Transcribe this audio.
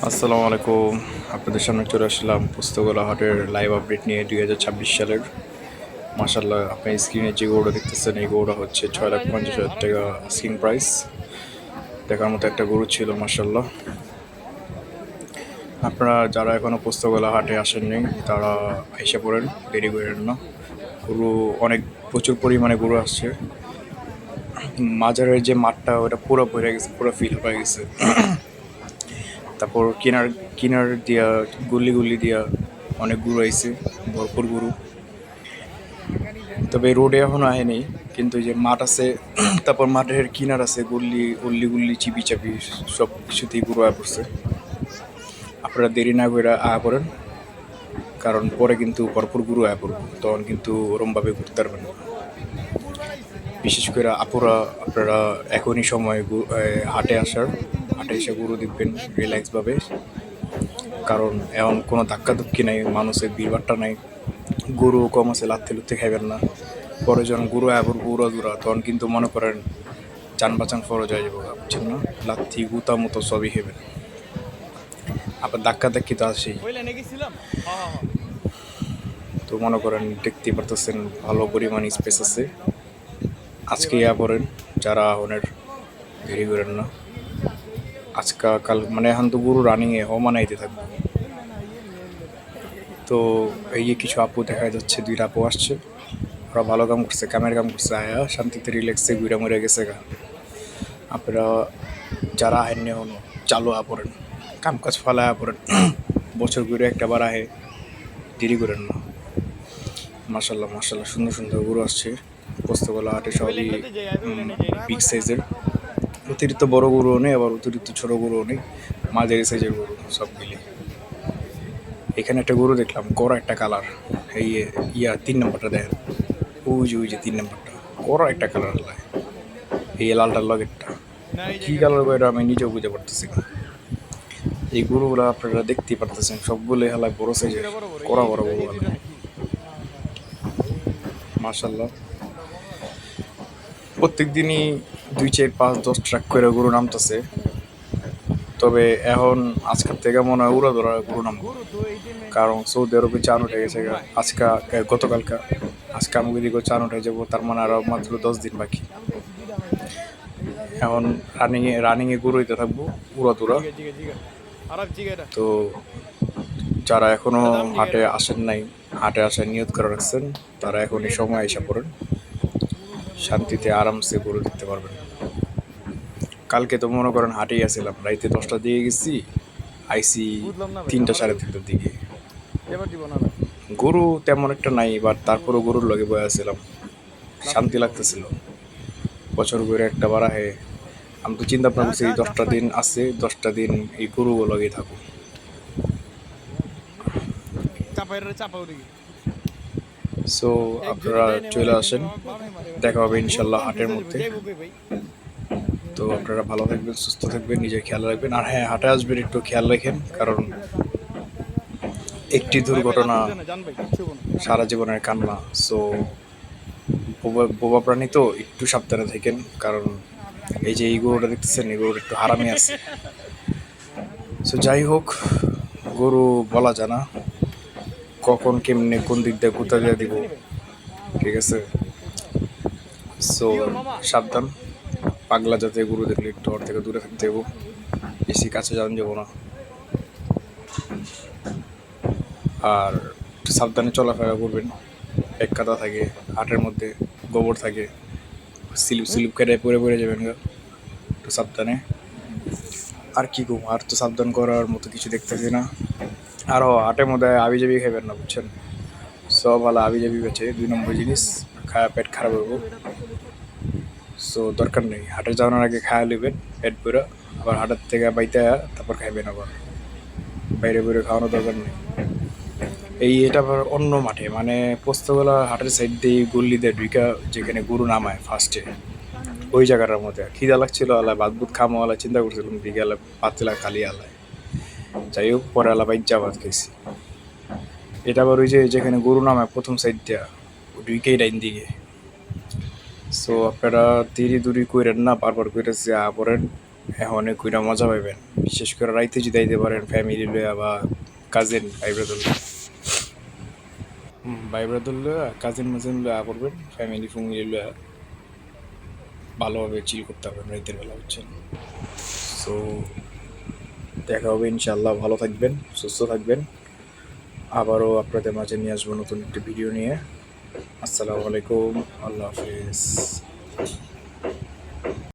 আসসালামু আলাইকুম। আপনাদের সামনে চলে আসলাম পোস্তগোলা হাটের লাইভ আপডেট নিয়ে 2026 সালের। মাশাল্লাহ, আপনি স্ক্রিনে যে গরুটা দেখতেছেন এই গরুটা হচ্ছে 6,50,000 টাকা স্ক্রিন প্রাইস। দেখার মতো একটা গরু ছিল মাশাল্লাহ। আপনারা যারা এখনও পোস্তগোলা হাটে আসেননি তারা এসে পড়েন, দেরি করেন না। গরু অনেক প্রচুর পরিমাণে গরু আসছে। মাজারের যে মাঠটা ওটা পুরো ভরে গেছে, পুরো ফিল হয়ে গেছে। তারপর কিনার কিনার দিয়া গুল্লি গুল্লি দিয়া অনেক গরু আইছে, ভরপুর গরু। তবে রোডে এখনো আহেনি, কিন্তু এই যে মাঠ আছে, তারপর মাঠের কিনার আছে, গুল্লি উল্লি গুল্লি চিপি চাপি সব কিছুতেই গরু আয়া পড়ছে। আপনারা দেরি না করে আয়া পড়েন, কারণ পরে কিন্তু ভরপুর গরু আয়া পড়বো, তখন কিন্তু ওরমভাবে ঘুরতে পারবেন না। বিশেষ করে আপুরা, আপনারা এখনই সময় হাটে আসার, হাটে এসে গরু দেখবেন রিল্যাক্সভাবে। কারণ এখন কোনো ধাক্কাধুক্কি নাই, মানুষের ভিড়ভাট্টা নাই, গরু কম আছে, লাথি লুথি খাইবেন না। পরে যখন গরু আবার উড়া দুরা, তখন কিন্তু মনে করেন যান বাঁচান ফরজ হয়ে যাবো, বুঝছেন না? লাথি গুতা মতো সবই খাইবেন, আবার ধাক্কা ধাক্কি তো আসেই। তো মনে করেন দেখতেই পারতেছেন ভালো পরিমাণ স্পেস আছে। আজকে ইয়া করেন, যারা ওনের দেরি করেন না। আজকা কাল মানে এখন তো গরু রানিংয়ে মানাইতে থাকবে। তো এই যে কিছু আপু দেখা যাচ্ছে, দুইটা আপু আসছে, ওরা ভালো কাম করছে, কামের কাম করছে, আয়া শান্তিতে রিল্যাক্সে ঘুরে মরে গেছে গা। আপনারা যারা আহেননি হনো চালু আ পড়েন, কাম কাজ ফালা পড়েন। বছর ঘুরে একটা বার আহে, দেরি করেন না। মার্শাল্লাহ মার্শাল্লাহ, সুন্দর সুন্দর গরু আসছে। পোস্তগোলা হাটে সবই বিগ সাইজের, অতিরিক্ত বড় গরুও নেই, আবার অতিরিক্ত ছোট গরুও নেই, মাঝারি সাইজের গরু সব মিলে। এখানে একটা গরু দেখলাম, কড়া একটা কালার, এই ইয়া 3 নম্বরটা দেখেন, ওই যে 3 নম্বরটা, কড়া একটা কালার লাগে, এই লালটার লগেরটা কি কালার করে আমি নিজেও বুঝতে পারতেছি না। এই গরুগুলো আপনারা দেখতেই পারতেছেন, সবগুলো হেলায় বড় সাইজের, কড়া বড় গরু হেলায়। মার্শাল্লাহ, প্রত্যেক দিনই 2, 4, 5, 10 ট্রাক করে গরু নামতেছে। তবে এখন আজকের থেকে মনে হয় উড়া ধরা গরু নামবো, কারণ সৌদি আরবে চান উঠে গেছে আজকা, গতকালকা। আজকে আমি দিকে চান উঠে যাবো, তার মানে আরো মাত্র 10 দিন বাকি। এখন রানিংয়ে গরু হইতে থাকবো উড়া দুরা। তো যারা এখনো হাটে আসেন নাই, হাটে আসার নিয়ত করে রাখছেন, তারা এখন এই সময় এসে পড়েন, শান্তিতে আরামসে গরু দেখতে পারবেন। কালকে তো মনে করেন হাটেই আসছিলাম, রাইতে 10টা দিয়ে গেছি, আইসি 3টা, 3:30টার দিকে। গরু তেমন একটা নাই, এবার তারপরও গরুর লগে বয়ে আসছিলাম, শান্তি লাগতেছিল। বছর ঘুরে একটা বার আহে, আমি তো চিন্তা ভাবনা করছি এই 10টা দিন আছে, 10টা দিন এই গরু লগে থাকুক। সো আপনারা চলে আসেন, দেখা হবে ইনশাল্লাহ হাটের মধ্যে। তো আপনারা ভালো থাকবেন, সুস্থ থাকবেন, নিজের খেয়াল রাখবেন। আর হ্যাঁ, হাটে আসবেন একটু খেয়াল রাখেন, কারণ একটি দুর্ঘটনা সারা জীবনের কান্না। সো বোবা প্রাণী তো একটু সাবধানে থাকেন, কারণ এই যে এই গরুটা দেখতেছেন, এই গরুটা একটু হারামি আছে। সো যাই হোক, গরু বলা যায় না কখন কেমনে কোন দিক দিয়ে কোথা দিয়ে দিব, ঠিক আছে? সো সাবধান, পাগলা জাতীয় গরু দেখলে একটু ওর থেকে দূরে থাকতে দেবো, বেশি কাছে যান যাবো না। আর একটু সাবধানে চলাফেরা করবেন, এক কাদা থাকে হাটের মধ্যে, গোবর থাকে, স্লিপ স্লিপ কেটে পরে পরে যাবেন গা, একটু সাবধানে। আর কি গো, আর তো সাবধান করার মতো কিছু দেখতেছি না। আর হাটের মধ্যে আবি যাবি খাইবেন না, বুঝছেন? সব ভালো আবি যাবি বেছে 2 নম্বর জিনিস, খায়া পেট খারাপ হইব। সো দরকার নেই, হাটে যাওয়ার আগে খায়া নেবেন পেট পুরো, আবার হাটের থেকে বাইতে তারপর খাইবেন। আবার বাইরে বাইরে খাওয়ানোর দরকার নেই। এটা আবার অন্য মাঠে, মানে পোস্তগোলা হাটের সাইড দিয়ে গল্লি দিয়ে ঢুকা, যেখানে গরু নামায় ফার্স্টে, ওই জায়গাটার মধ্যে খিদা লাগছিল, আলায় ভাত বুত খামো, আলায় চিন্তা করছিলাম বিকেলে পাতলা খালি আলায়। যাই হোক, পরে আলা বাইক ভাত খাইছি। এটা আবার ওই যে যেখানে গরু নামায় প্রথম সাইড দিয়া ঢুকেই ডাইন দিকে। সো আপনারা দেরি দুরি কইরেন না, বারবার কইরেছি পড়েন, এখন অনেক কইরা মজা পাইবেন, বিশেষ করে রাইতে যদি আইতে পারেন ফ্যামিলি লইয়া বা কাজিন ভাই ব্রাদার ভাই ব্রাদার লইয়া কাজিন মাজিন লইয়া করবেন, ফ্যামিলি লইয়া ভালোভাবে চিল করতে পারবেন রাইতের বেলা, বুঝছেন? সো দেখা হবে ইনশাআল্লাহ। ভালো থাকবেন, সুস্থ থাকবেন। আবারও আপনাদের মাঝে নিয়ে আসবো নতুন একটি ভিডিও নিয়ে। আসসালামু আলাইকুম, আল্লাহ হাফিজ।